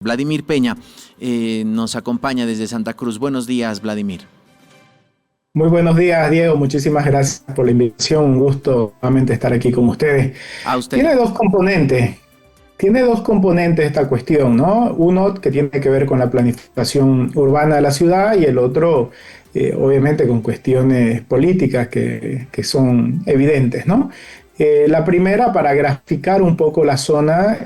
Vladimir Peña nos acompaña desde Santa Cruz. Buenos días, Vladimir. Muy buenos días, Diego. Muchísimas gracias por la invitación. Un gusto nuevamente estar aquí con ustedes. A usted. Tiene dos componentes. Tiene dos componentes esta cuestión, ¿no? Uno que tiene que ver con la planificación urbana de la ciudad y el otro, obviamente, con cuestiones políticas que son evidentes, ¿no? La primera, para graficar un poco la zona,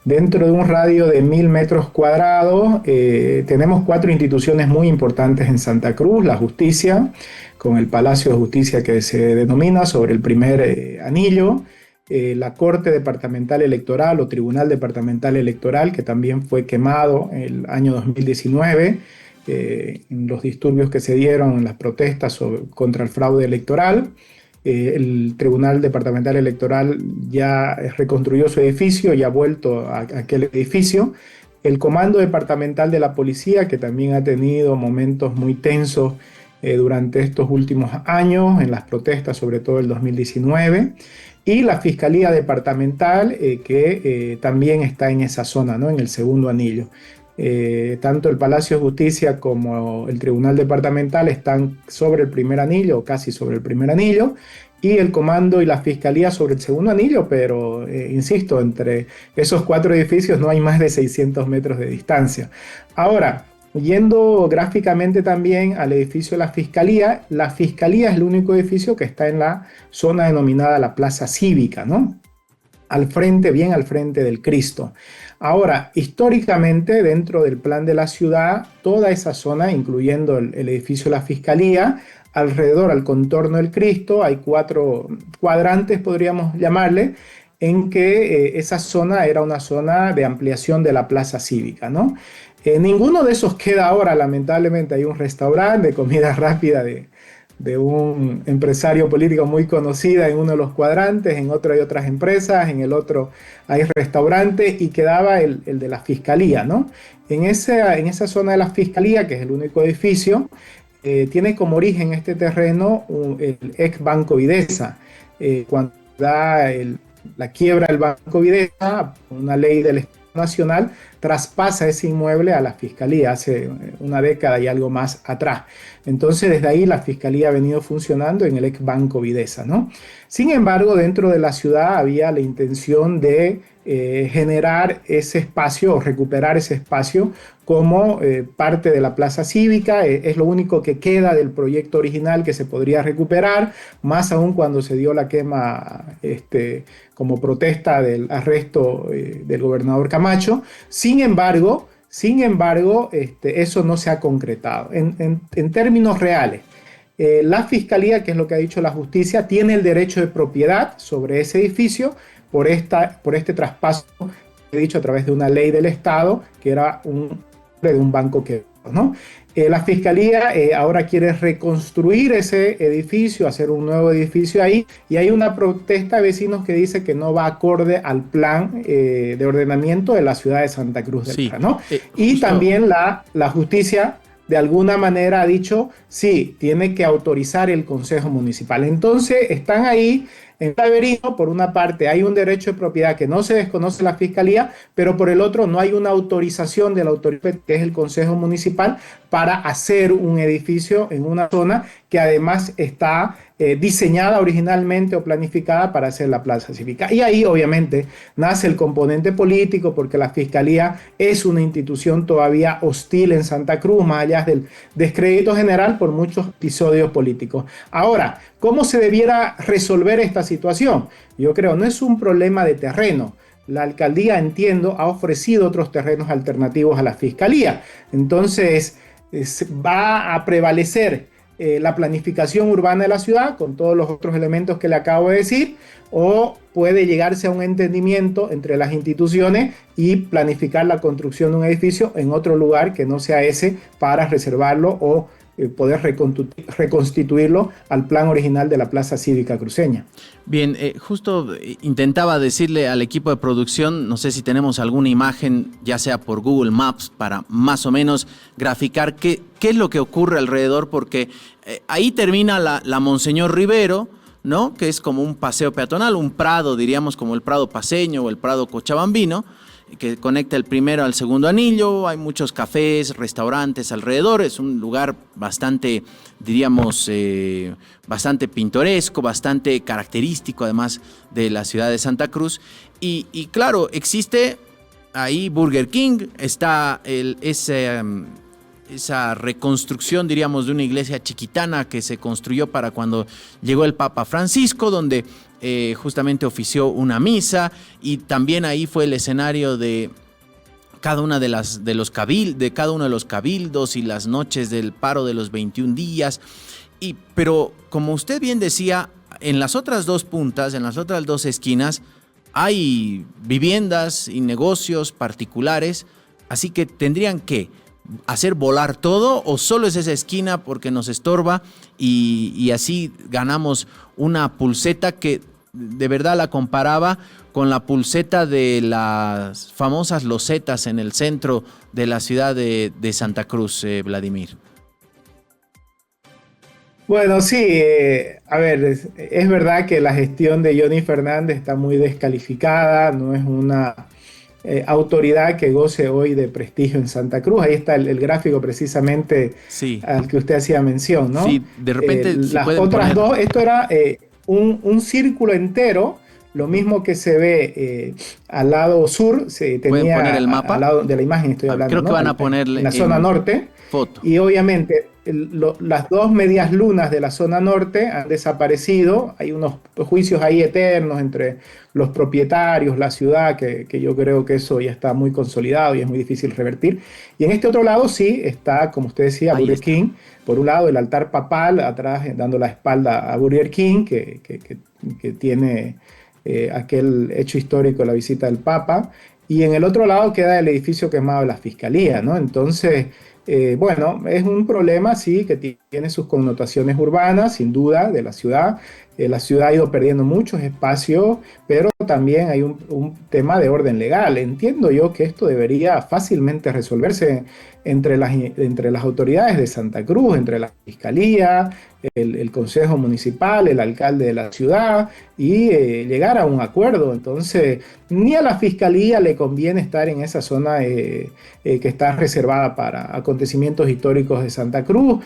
dentro de un radio de 1000 metros cuadrados, tenemos 4 instituciones muy importantes en Santa Cruz: la Justicia, con el Palacio de Justicia que se denomina sobre el primer anillo, la Corte Departamental Electoral o Tribunal Departamental Electoral, que también fue quemado en el año 2019, en los disturbios que se dieron en las protestas contra el fraude electoral. El Tribunal Departamental Electoral ya reconstruyó su edificio y ha vuelto a aquel edificio. El Comando Departamental de la Policía, que también ha tenido momentos muy tensos durante estos últimos años, en las protestas, sobre todo el 2019. Y la Fiscalía Departamental, que también está en esa zona, ¿no? En el segundo anillo. Tanto el Palacio de Justicia como el Tribunal Departamental están sobre el primer anillo, o casi sobre el primer anillo, y el Comando y la Fiscalía sobre el segundo anillo, pero insisto, entre esos 4 edificios no hay más de 600 metros de distancia. Ahora, yendo gráficamente también al edificio de la Fiscalía es el único edificio que está en la zona denominada la Plaza Cívica, ¿no? Al frente, bien al frente del Cristo. Ahora, históricamente, dentro del plan de la ciudad, toda esa zona, incluyendo el edificio de la Fiscalía, alrededor al contorno del Cristo, hay 4 cuadrantes, podríamos llamarle, en que esa zona era una zona de ampliación de la plaza cívica, ¿no? Ninguno de esos queda ahora, lamentablemente. Hay un restaurante de comida rápida de un empresario político muy conocida en uno de los cuadrantes, en otro hay otras empresas, en el otro hay restaurantes, y quedaba el de la Fiscalía, ¿no? En esa zona de la Fiscalía, que es el único edificio, tiene como origen este terreno el ex Banco Videsa. Cuando da la quiebra del Banco Videsa, una ley del Estado Nacional traspasa ese inmueble a la Fiscalía hace una década y algo más atrás. Entonces, desde ahí la Fiscalía ha venido funcionando en el ex Banco Videsa, ¿no? Sin embargo, dentro de la ciudad había la intención de generar ese espacio o recuperar ese espacio como parte de la plaza cívica. Es lo único que queda del proyecto original que se podría recuperar, más aún cuando se dio la quema como protesta del arresto del gobernador Camacho. Sin embargo, eso no se ha concretado. En términos reales, la Fiscalía, que es lo que ha dicho la Justicia, tiene el derecho de propiedad sobre ese edificio por este traspaso que he dicho a través de una ley del Estado, que era de un banco quebrado, ¿no? La Fiscalía ahora quiere reconstruir ese edificio, hacer un nuevo edificio ahí, y hay una protesta de vecinos que dice que no va acorde al plan de ordenamiento de la ciudad de Santa Cruz del Sur, ¿no? Y también la Justicia de alguna manera ha dicho, sí, tiene que autorizar el Consejo Municipal. Entonces están ahí en laberinto. Por una parte hay un derecho de propiedad que no se desconoce la Fiscalía, pero por el otro no hay una autorización de la autoridad, que es el Consejo Municipal, para hacer un edificio en una zona que además está diseñada originalmente o planificada para hacer la plaza cívica. Y ahí obviamente nace el componente político, porque la Fiscalía es una institución todavía hostil en Santa Cruz, más allá del descrédito general por muchos episodios políticos. Ahora, ¿cómo se debiera resolver esta situación? Yo creo, no es un problema de terreno. La alcaldía, entiendo, ha ofrecido otros terrenos alternativos a la Fiscalía. Entonces, va a prevalecer la planificación urbana de la ciudad con todos los otros elementos que le acabo de decir, o puede llegarse a un entendimiento entre las instituciones y planificar la construcción de un edificio en otro lugar que no sea ese, para reservarlo o poder reconstituirlo al plan original de la Plaza Cívica Cruceña. Bien, justo intentaba decirle al equipo de producción, no sé si tenemos alguna imagen, ya sea por Google Maps, para más o menos graficar qué es lo que ocurre alrededor, porque ahí termina la Monseñor Rivero, ¿no? Que es como un paseo peatonal, un prado, diríamos como el Prado paceño o el Prado cochabambino, que conecta el primero al segundo anillo. Hay muchos cafés, restaurantes alrededor. Es un lugar bastante, diríamos, bastante pintoresco, bastante característico además de la ciudad de Santa Cruz. Y claro, existe ahí Burger King, está esa reconstrucción, diríamos, de una iglesia chiquitana que se construyó para cuando llegó el Papa Francisco, donde justamente ofició una misa, y también ahí fue el escenario de cada una de cada uno de los cabildos y las noches del paro de los 21 días. Pero como usted bien decía, en las otras dos puntas, en las otras dos esquinas, hay viviendas y negocios particulares, así que tendrían que hacer volar todo, o solo es esa esquina porque nos estorba, y así ganamos una pulseta que de verdad la comparaba con la pulseta de las famosas losetas en el centro de la ciudad de Santa Cruz, Vladimir. Bueno, sí, a ver, es verdad que la gestión de Johnny Fernández está muy descalificada, no es una autoridad que goce hoy de prestigio en Santa Cruz. Ahí está el gráfico precisamente sí, al que usted hacía mención, ¿no? Sí, de repente si las otras dos, esto era un círculo entero, lo mismo que se ve al lado sur, se tenía poner el mapa? Al lado de la imagen, estoy hablando, creo que ¿no? van a ponerle en la zona norte. Foto. Y obviamente las dos medias lunas de la zona norte han desaparecido. Hay unos juicios ahí eternos entre los propietarios, la ciudad, que yo creo que eso ya está muy consolidado y es muy difícil revertir. Y en este otro lado sí está, como usted decía, Burger King. Por un lado el altar papal, atrás dando la espalda a Burger King, que tiene aquel hecho histórico de la visita del Papa. Y en el otro lado queda el edificio quemado de la Fiscalía, ¿no? Entonces, bueno, es un problema, sí, que tiene sus connotaciones urbanas, sin duda, de la ciudad. La ciudad ha ido perdiendo muchos espacios, pero también hay un tema de orden legal. Entiendo yo que esto debería fácilmente resolverse entre las autoridades de Santa Cruz, entre la Fiscalía, el Consejo Municipal, el alcalde de la ciudad, y llegar a un acuerdo. Entonces, ni a la Fiscalía le conviene estar en esa zona que está reservada para acontecimientos históricos de Santa Cruz.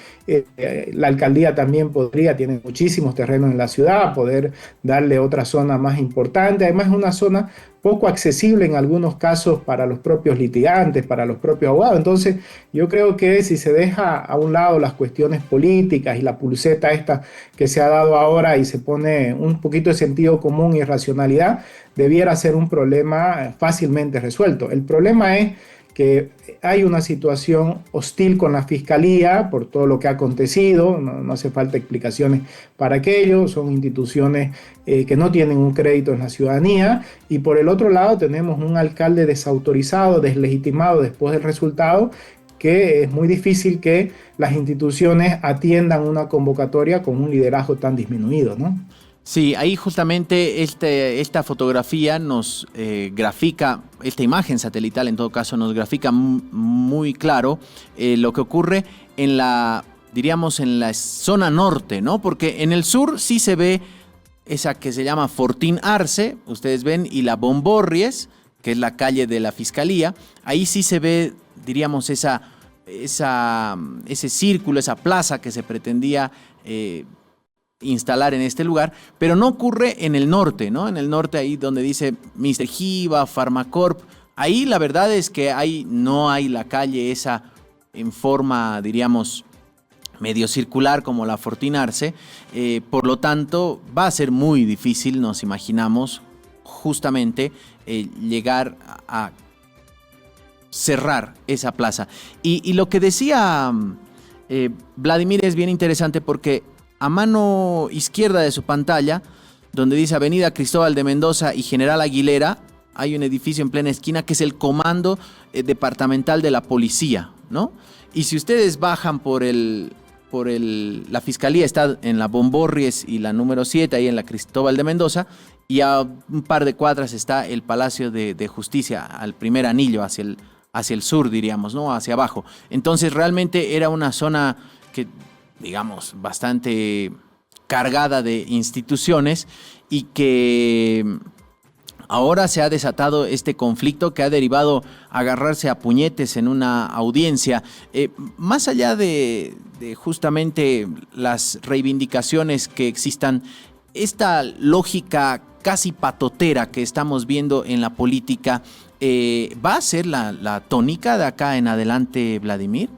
La alcaldía también tiene muchísimos terrenos en la ciudad, poder darle otra zona más importante. Además, es una zona poco accesible en algunos casos para los propios litigantes, para los propios abogados. Entonces, yo creo que si se deja a un lado las cuestiones políticas y la pulseta esta que se ha dado ahora y se pone un poquito de sentido común y racionalidad, debiera ser un problema fácilmente resuelto. El problema es que hay una situación hostil con la Fiscalía por todo lo que ha acontecido, no hace falta explicaciones para aquello, son instituciones que no tienen un crédito en la ciudadanía, y por el otro lado tenemos un alcalde desautorizado, deslegitimado después del resultado, que es muy difícil que las instituciones atiendan una convocatoria con un liderazgo tan disminuido, ¿no? Sí, ahí justamente esta fotografía nos grafica, esta imagen satelital en todo caso nos grafica muy claro lo que ocurre en diríamos, en la zona norte, ¿no? Porque en el sur sí se ve esa que se llama Fortín Arce, ustedes ven, y la Bomborries, que es la calle de la Fiscalía. Ahí sí se ve, diríamos, ese círculo, esa plaza que se pretendía instalar en este lugar, pero no ocurre en el norte, ¿no? En el norte, ahí donde dice Mr. Giva, Pharmacorp, ahí la verdad es que no hay la calle esa en forma, diríamos, medio circular como la Fortín Arce, por lo tanto va a ser muy difícil, nos imaginamos, justamente llegar a cerrar esa plaza. Y lo que decía Vladimir es bien interesante, porque a mano izquierda de su pantalla, donde dice Avenida Cristóbal de Mendoza y General Aguilera, hay un edificio en plena esquina que es el Comando Departamental de la Policía, ¿no? Y si ustedes bajan la Fiscalía está en la Bomborries y la número 7, ahí en la Cristóbal de Mendoza, y a un par de cuadras está el Palacio de Justicia, al primer anillo, hacia el sur, diríamos, ¿no? Hacia abajo. Entonces realmente era una zona que, digamos, bastante cargada de instituciones, y que Ahora se ha desatado este conflicto que ha derivado a agarrarse a puñetes en una audiencia. Más allá de justamente las reivindicaciones que existan, esta lógica casi patotera que estamos viendo en la política, ¿va a ser la tónica de acá en adelante, Vladimir?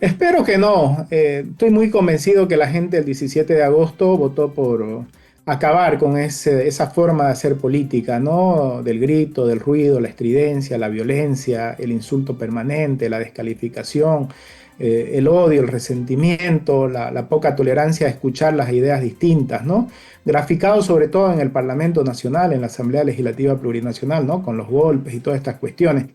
Espero que no. Estoy muy convencido que la gente el 17 de agosto votó por acabar con esa forma de hacer política, ¿no? Del grito, del ruido, la estridencia, la violencia, el insulto permanente, la descalificación, el odio, el resentimiento, la poca tolerancia a escuchar las ideas distintas, ¿no? Graficado sobre todo en el Parlamento Nacional, en la Asamblea Legislativa Plurinacional, ¿no? Con los golpes y todas estas cuestiones.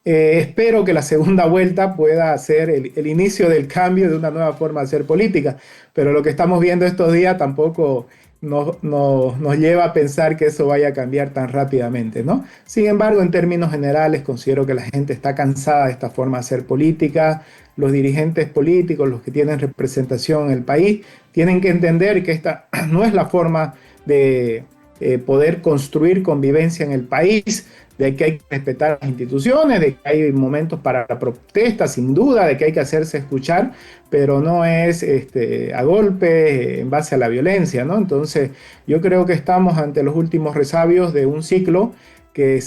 Espero que la segunda vuelta pueda ser el inicio del cambio de una nueva forma de hacer política, pero lo que estamos viendo estos días tampoco nos lleva a pensar que eso vaya a cambiar tan rápidamente, ¿no? Sin embargo, en términos generales, considero que la gente está cansada de esta forma de hacer política. Los dirigentes políticos, los que tienen representación en el país, tienen que entender que esta no es la forma de poder construir convivencia en el país, de que hay que respetar las instituciones, de que hay momentos para la protesta, sin duda, de que hay que hacerse escuchar, pero no es a golpes, en base a la violencia, ¿no? Entonces, yo creo que estamos ante los últimos resabios de un ciclo que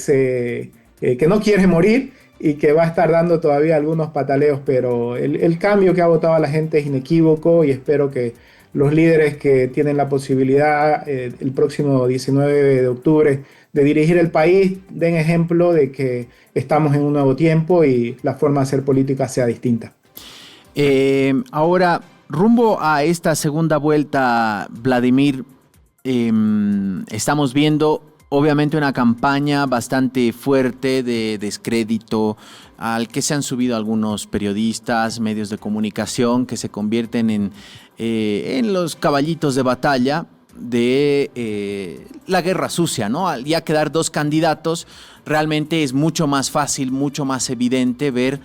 no quiere morir y que va a estar dando todavía algunos pataleos, pero el cambio que ha votado la gente es inequívoco y espero que los líderes que tienen la posibilidad el próximo 19 de octubre de dirigir el país den ejemplo de que estamos en un nuevo tiempo y la forma de hacer política sea distinta. Ahora, rumbo a esta segunda vuelta, Vladimir, estamos viendo obviamente una campaña bastante fuerte de descrédito al que se han subido algunos periodistas, medios de comunicación que se convierten en los caballitos de batalla de la guerra sucia, ¿no? Al ya quedar dos candidatos, realmente es mucho más fácil, mucho más evidente ver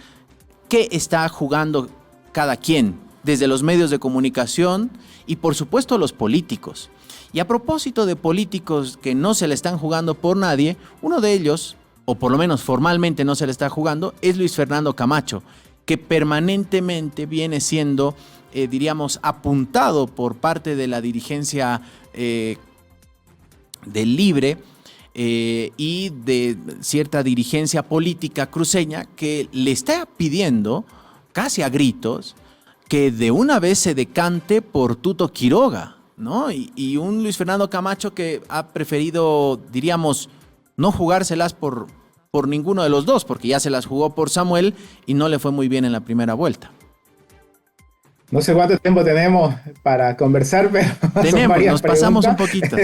qué está jugando cada quien, desde los medios de comunicación y por supuesto los políticos. Y a propósito de políticos que no se le están jugando por nadie, uno de ellos, o por lo menos formalmente no se le está jugando, es Luis Fernando Camacho, que permanentemente viene siendo, diríamos, apuntado por parte de la dirigencia del Libre y de cierta dirigencia política cruceña que le está pidiendo, casi a gritos, que de una vez se decante por Tuto Quiroga, ¿no? Y un Luis Fernando Camacho que ha preferido, diríamos, no jugárselas por ninguno de los dos, porque ya se las jugó por Samuel y no le fue muy bien en la primera vuelta. No sé cuánto tiempo tenemos para conversar, pero tenemos, nos pasamos un poquito.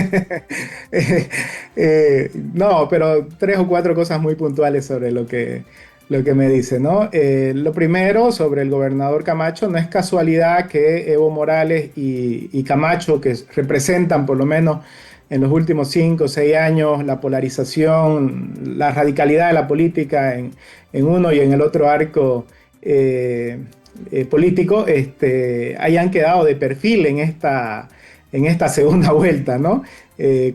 No, pero 3 o 4 cosas muy puntuales sobre lo que me dice, ¿no? Lo primero, sobre el gobernador Camacho, no es casualidad que Evo Morales y Camacho, que representan por lo menos en los últimos 5 o 6 años la polarización, la radicalidad de la política en uno y en el otro arco político, hayan quedado de perfil en esta segunda vuelta, ¿no?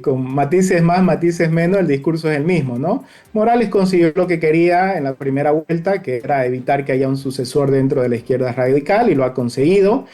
Con matices más, matices menos, el discurso es el mismo, ¿no? Morales consiguió lo que quería en la primera vuelta, que era evitar que haya un sucesor dentro de la izquierda radical, y lo ha conseguido.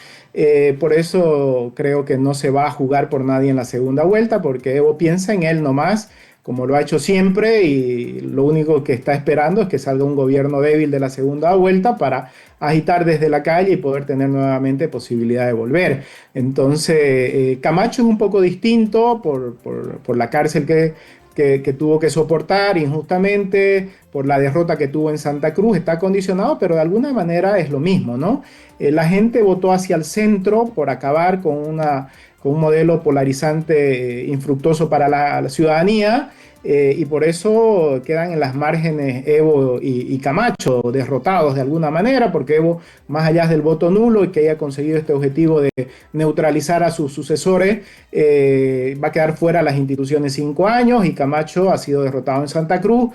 Por eso creo que no se va a jugar por nadie en la segunda vuelta, porque Evo piensa en él nomás, como lo ha hecho siempre, y lo único que está esperando es que salga un gobierno débil de la segunda vuelta para agitar desde la calle y poder tener nuevamente posibilidad de volver. Entonces, Camacho es un poco distinto por la cárcel que tuvo que soportar injustamente, por la derrota que tuvo en Santa Cruz, está condicionado, pero de alguna manera es lo mismo, ¿no? La gente votó hacia el centro por acabar con un modelo polarizante infructuoso para la ciudadanía, y por eso quedan en las márgenes Evo y Camacho derrotados de alguna manera, porque Evo, más allá del voto nulo y que haya conseguido este objetivo de neutralizar a sus sucesores, va a quedar fuera las instituciones 5 años, y Camacho ha sido derrotado en Santa Cruz,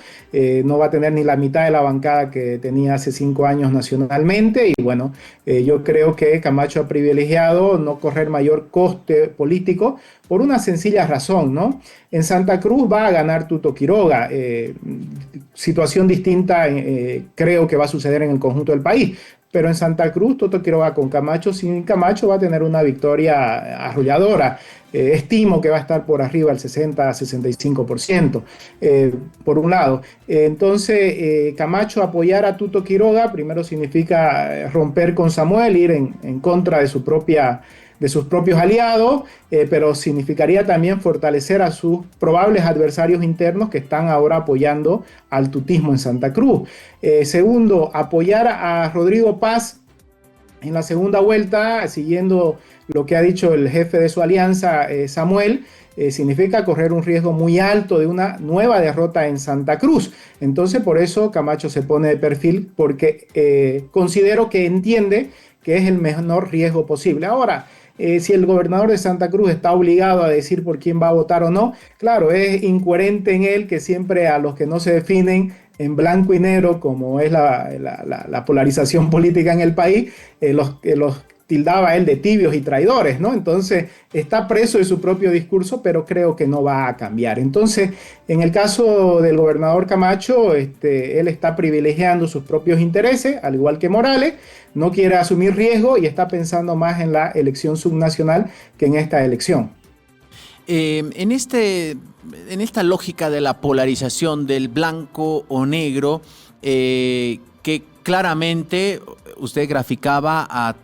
no va a tener ni la mitad de la bancada que tenía hace 5 años nacionalmente, y bueno, yo creo que Camacho ha privilegiado no correr mayor coste político por una sencilla razón, ¿no? En Santa Cruz va a ganar Tuto Quiroga. Situación distinta creo que va a suceder en el conjunto del país. Pero en Santa Cruz, Tuto Quiroga con Camacho, sin Camacho, va a tener una victoria arrolladora. Estimo que va a estar por arriba del 60-65%, por un lado. Entonces, Camacho apoyar a Tuto Quiroga primero significa romper con Samuel, ir en contra de sus propios aliados, pero significaría también fortalecer a sus probables adversarios internos que están ahora apoyando al tutismo en Santa Cruz. Segundo, apoyar a Rodrigo Paz en la segunda vuelta, siguiendo lo que ha dicho el jefe de su alianza, Samuel, significa correr un riesgo muy alto de una nueva derrota en Santa Cruz. Entonces, por eso Camacho se pone de perfil, porque considero que entiende que es el menor riesgo posible. Ahora, si el gobernador de Santa Cruz está obligado a decir por quién va a votar o no, claro, es incoherente en él que siempre a los que no se definen en blanco y negro, como es la polarización política en el país, los tildaba él de tibios y traidores, ¿no? Entonces está preso de su propio discurso, pero creo que no va a cambiar. Entonces, en el caso del gobernador Camacho, él está privilegiando sus propios intereses, al igual que Morales, no quiere asumir riesgo y está pensando más en la elección subnacional que en esta elección. En esta lógica de la polarización del blanco o negro, que claramente usted graficaba a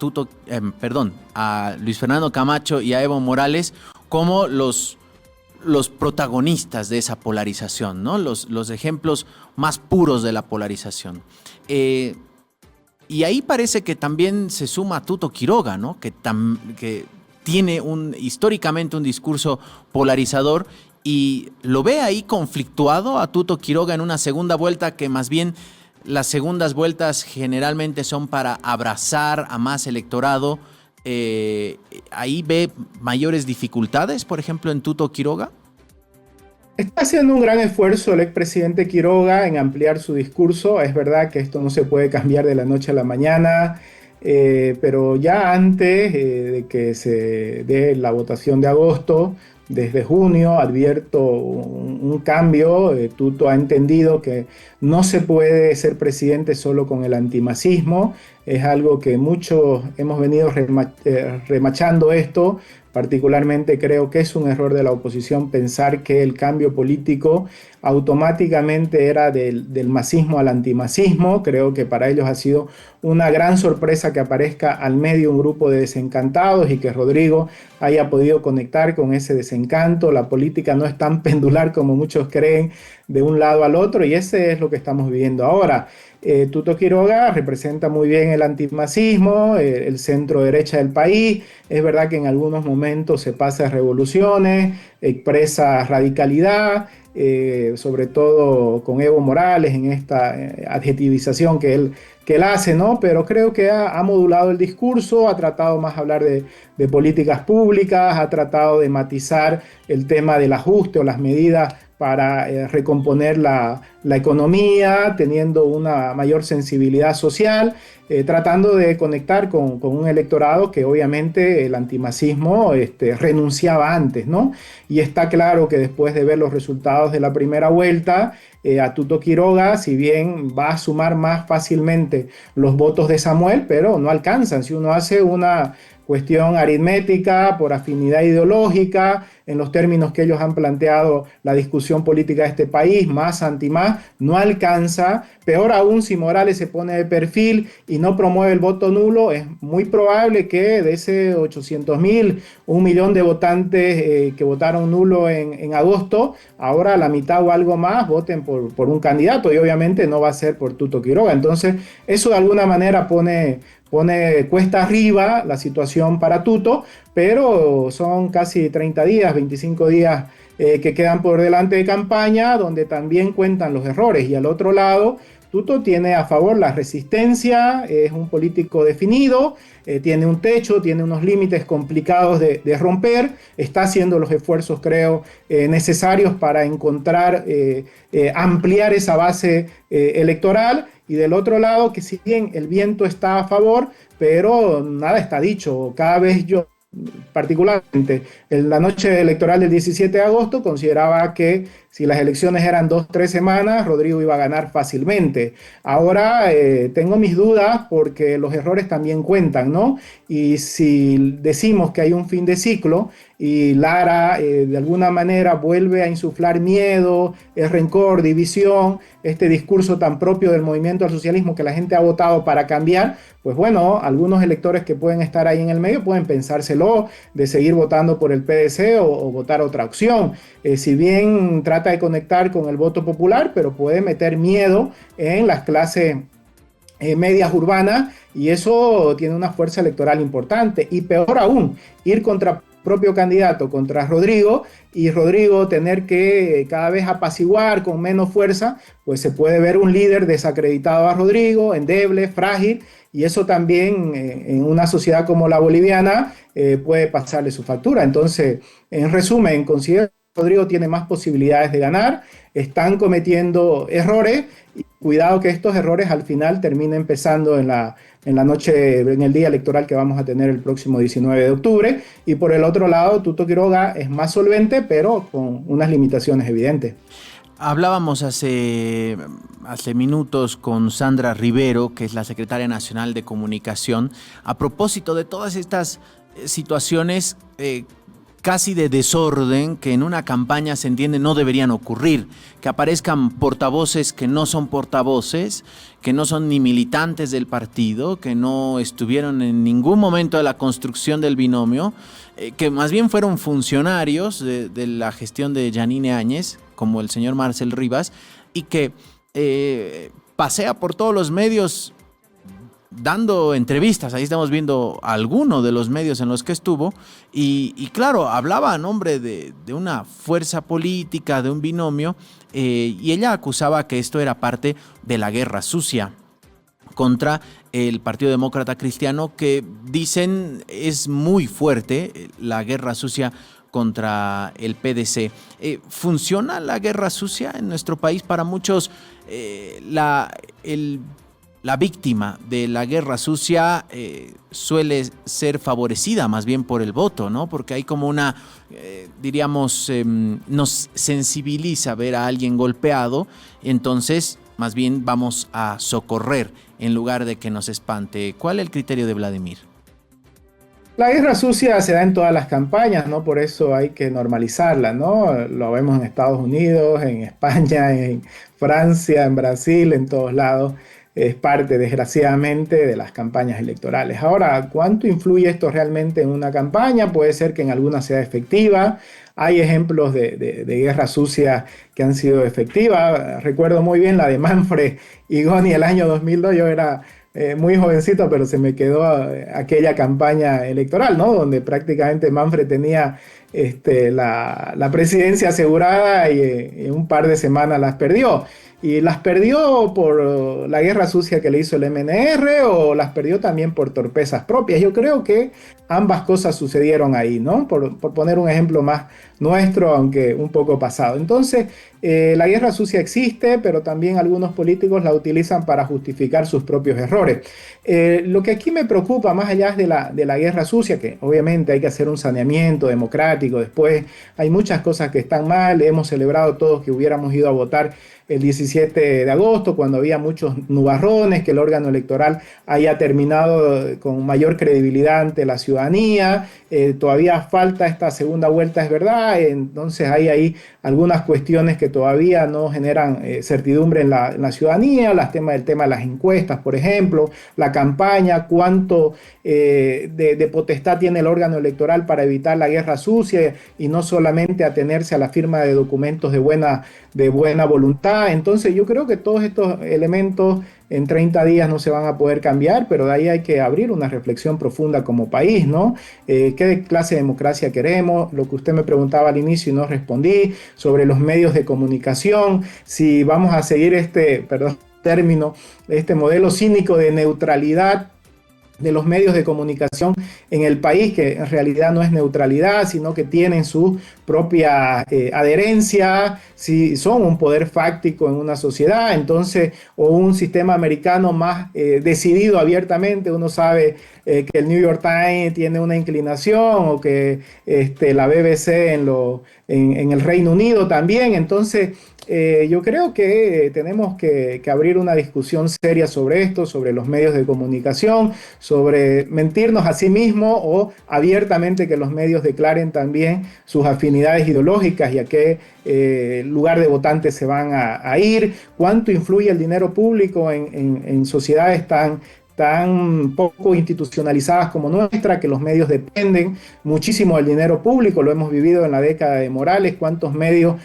a Luis Fernando Camacho y a Evo Morales como los protagonistas de esa polarización, ¿no? Los ejemplos más puros de la polarización. Y ahí parece que también se suma Tuto Quiroga, ¿no? Que tiene históricamente un discurso polarizador y lo ve ahí conflictuado a Tuto Quiroga en una segunda vuelta, que más bien las segundas vueltas generalmente son para abrazar a más electorado. ¿Ahí ve mayores dificultades, por ejemplo, en Tuto Quiroga? Está haciendo un gran esfuerzo el expresidente Quiroga en ampliar su discurso. Es verdad que esto no se puede cambiar de la noche a la mañana, pero ya antes de que se dé la votación de agosto, desde junio, advierto un cambio. Tuto ha entendido que no se puede ser presidente solo con el antimacismo. Es algo que muchos hemos venido remachando esto. Particularmente creo que es un error de la oposición pensar que el cambio político automáticamente era del masismo al antimasismo. Creo que para ellos ha sido una gran sorpresa que aparezca al medio un grupo de desencantados y que Rodrigo haya podido conectar con ese desencanto. La política no es tan pendular como muchos creen, de un lado al otro, y ese es lo que estamos viviendo ahora. Tuto Quiroga representa muy bien el antimasismo, el centro derecha del país. Es verdad que en algunos momentos se pasa a revoluciones, expresa radicalidad, sobre todo con Evo Morales en esta adjetivización que él hace, ¿no? Pero creo que ha modulado el discurso, ha tratado más de hablar de políticas públicas, ha tratado de matizar el tema del ajuste o las medidas para recomponer la economía, teniendo una mayor sensibilidad social, tratando de conectar con un electorado que obviamente el antimasismo renunciaba antes, ¿no? Y está claro que después de ver los resultados de la primera vuelta, a Tuto Quiroga, si bien va a sumar más fácilmente los votos de Samuel, pero no alcanzan. Si uno hace una cuestión aritmética, por afinidad ideológica, en los términos que ellos han planteado la discusión política de este país, más anti-más, no alcanza. Peor aún, si Morales se pone de perfil y no promueve el voto nulo, es muy probable que de ese 800.000, 1.000.000 de votantes que votaron nulo en agosto, ahora la mitad o algo más voten por un candidato, y obviamente no va a ser por Tuto Quiroga. Entonces, eso de alguna manera pone cuesta arriba la situación para Tuto, pero son casi 30 días, 25 días que quedan por delante de campaña, donde también cuentan los errores. Y al otro lado, Tuto tiene a favor la resistencia, es un político definido, tiene un techo, tiene unos límites complicados de romper, está haciendo los esfuerzos, creo, necesarios para encontrar, ampliar esa base electoral. Y del otro lado, que si bien el viento está a favor, pero nada está dicho. Cada vez yo particularmente en la noche electoral del 17 de agosto, consideraba que si las elecciones eran 2, 3 semanas, Rodrigo iba a ganar fácilmente. Ahora tengo mis dudas porque los errores también cuentan, ¿no? Y si decimos que hay un fin de ciclo y Lara de alguna manera vuelve a insuflar miedo, rencor, división, este discurso tan propio del movimiento al socialismo que la gente ha votado para cambiar, pues bueno, algunos electores que pueden estar ahí en el medio pueden pensárselo de seguir votando por el PDC o votar otra opción. Si bien trata de conectar con el voto popular, pero puede meter miedo en las clases medias urbanas y eso tiene una fuerza electoral importante. Y peor aún, ir contra propio candidato, contra Rodrigo, y Rodrigo tener que cada vez apaciguar con menos fuerza, pues se puede ver un líder desacreditado a Rodrigo, endeble, frágil, y eso también en una sociedad como la boliviana puede pasarle su factura. Entonces, en resumen, considero que Rodrigo tiene más posibilidades de ganar, están cometiendo errores, y cuidado que estos errores al final terminen pesando en la noche, en el día electoral que vamos a tener el próximo 19 de octubre. Y por el otro lado, Tuto Quiroga es más solvente, pero con unas limitaciones evidentes. Hablábamos hace minutos con Sandra Rivero, que es la secretaria nacional de Comunicación, a propósito de todas estas situaciones casi de desorden que en una campaña se entiende no deberían ocurrir, que aparezcan portavoces que no son portavoces, que no son ni militantes del partido, que no estuvieron en ningún momento de la construcción del binomio, que más bien fueron funcionarios de la gestión de Yanine Áñez, como el señor Marcel Rivas, y que pasea por todos los medios dando entrevistas. Ahí estamos viendo alguno de los medios en los que estuvo y claro, hablaba a nombre de una fuerza política, de un binomio, y ella acusaba que esto era parte de la guerra sucia contra el Partido Demócrata Cristiano, que dicen es muy fuerte la guerra sucia contra el PDC. ¿Funciona la guerra sucia en nuestro país? Para muchos la víctima de la guerra sucia suele ser favorecida más bien por el voto, ¿no? Porque hay como una, diríamos, nos sensibiliza ver a alguien golpeado, entonces más bien vamos a socorrer en lugar de que nos espante. ¿Cuál es el criterio de Vladimir? La guerra sucia se da en todas las campañas, ¿no? Por eso hay que normalizarla, ¿no? Lo vemos en Estados Unidos, en España, en Francia, en Brasil, en todos lados. Es parte, desgraciadamente, de las campañas electorales. Ahora, ¿cuánto influye esto realmente en una campaña? Puede ser que en algunas sea efectiva. Hay ejemplos de guerra sucia que han sido efectivas. Recuerdo muy bien la de Manfred y Goni el año 2002. Yo era muy jovencito, pero se me quedó aquella campaña electoral, ¿no? Donde prácticamente Manfred tenía la presidencia asegurada y en un par de semanas las perdió. Y las perdió por la guerra sucia que le hizo el MNR o las perdió también por torpezas propias. Yo creo que ambas cosas sucedieron ahí, ¿no? Por poner un ejemplo más nuestro, aunque un poco pasado. Entonces, la guerra sucia existe, pero también algunos políticos la utilizan para justificar sus propios errores. Lo que aquí me preocupa, más allá de la guerra sucia, que obviamente hay que hacer un saneamiento democrático, después hay muchas cosas que están mal, hemos celebrado todos que hubiéramos ido a votar el 17 de agosto, cuando había muchos nubarrones, que el órgano electoral haya terminado con mayor credibilidad ante la ciudadanía. Todavía falta esta segunda vuelta, es verdad, entonces hay ahí algunas cuestiones que todavía no generan certidumbre en la ciudadanía, el tema de las encuestas, por ejemplo, la campaña, cuánto de potestad tiene el órgano electoral para evitar la guerra sucia y no solamente atenerse a la firma de documentos de buena voluntad. Entonces yo creo que todos estos elementos en 30 días no se van a poder cambiar, pero de ahí hay que abrir una reflexión profunda como país, ¿no? ¿Qué clase de democracia queremos? Lo que usted me preguntaba al inicio y no respondí, sobre los medios de comunicación, si vamos a seguir este modelo cínico de neutralidad de los medios de comunicación en el país, que en realidad no es neutralidad, sino que tienen su propia adherencia, si son un poder fáctico en una sociedad, entonces, o un sistema americano más decidido abiertamente. Uno sabe que el New York Times tiene una inclinación, o que la BBC en el Reino Unido también. Entonces, yo creo que tenemos que abrir una discusión seria sobre esto, sobre los medios de comunicación, sobre mentirnos a sí mismos, o abiertamente que los medios declaren también sus afinidades ideológicas y a qué lugar de votantes se van a ir, cuánto influye el dinero público en sociedades tan poco institucionalizadas como nuestra, que los medios dependen muchísimo del dinero público. Lo hemos vivido en la década de Morales, cuántos medios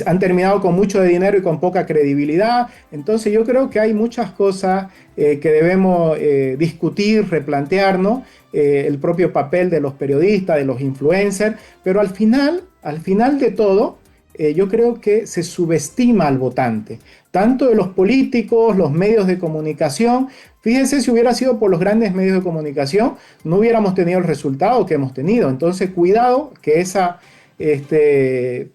han terminado con mucho de dinero y con poca credibilidad. Entonces yo creo que hay muchas cosas que debemos discutir, replantearnos, el propio papel de los periodistas, de los influencers, pero al final de todo, yo creo que se subestima al votante, tanto de los políticos, los medios de comunicación. Fíjense, si hubiera sido por los grandes medios de comunicación, no hubiéramos tenido el resultado que hemos tenido. Entonces, cuidado que esa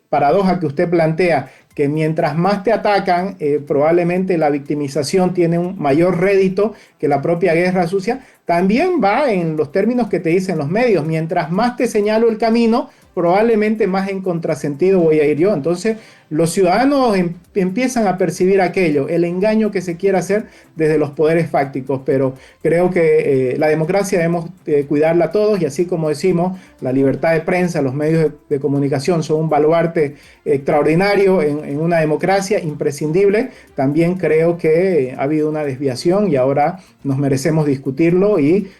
paradoja que usted plantea, que mientras más te atacan, probablemente la victimización tiene un mayor rédito que la propia guerra sucia, también va en los términos que te dicen los medios. Mientras más te señalo el camino, probablemente más en contrasentido voy a ir yo. Entonces, los ciudadanos empiezan a percibir aquello, el engaño que se quiere hacer desde los poderes fácticos, pero creo que la democracia debemos cuidarla todos, y así como decimos, la libertad de prensa, los medios de comunicación son un baluarte extraordinario en una democracia, imprescindible. También creo que ha habido una desviación y ahora nos merecemos discutirlo y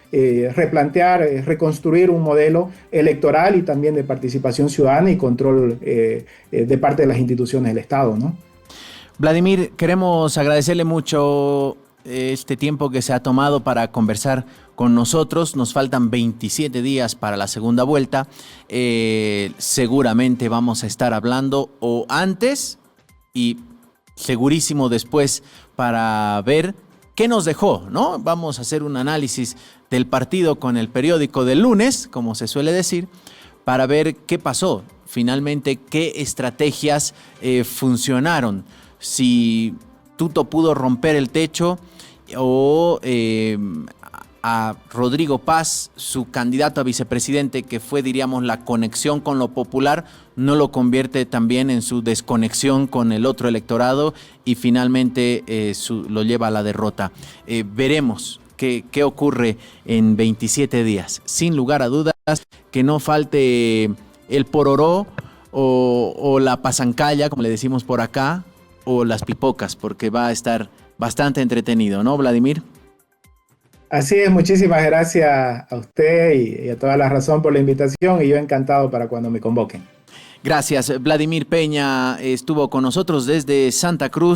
replantear, reconstruir un modelo electoral y también de participación ciudadana y control de parte de las instituciones del Estado, ¿no? Vladimir, queremos agradecerle mucho este tiempo que se ha tomado para conversar con nosotros. Nos faltan 27 días para la segunda vuelta. Seguramente vamos a estar hablando o antes y segurísimo después, para ver qué nos dejó, ¿no? Vamos a hacer un análisis del partido con el periódico del lunes, como se suele decir, para ver qué pasó. Finalmente, qué estrategias funcionaron. Si Tuto pudo romper el techo, o a Rodrigo Paz, su candidato a vicepresidente, que fue, diríamos, la conexión con lo popular, no lo convierte también en su desconexión con el otro electorado y finalmente lo lleva a la derrota. Veremos qué ocurre en 27 días. Sin lugar a dudas, que no falte el pororó o la pasancalla, como le decimos por acá, o las pipocas, porque va a estar bastante entretenido, ¿no, Vladimir? Así es, muchísimas gracias a usted y a toda la razón por la invitación, y yo encantado para cuando me convoquen. Gracias. Vladimir Peña estuvo con nosotros desde Santa Cruz.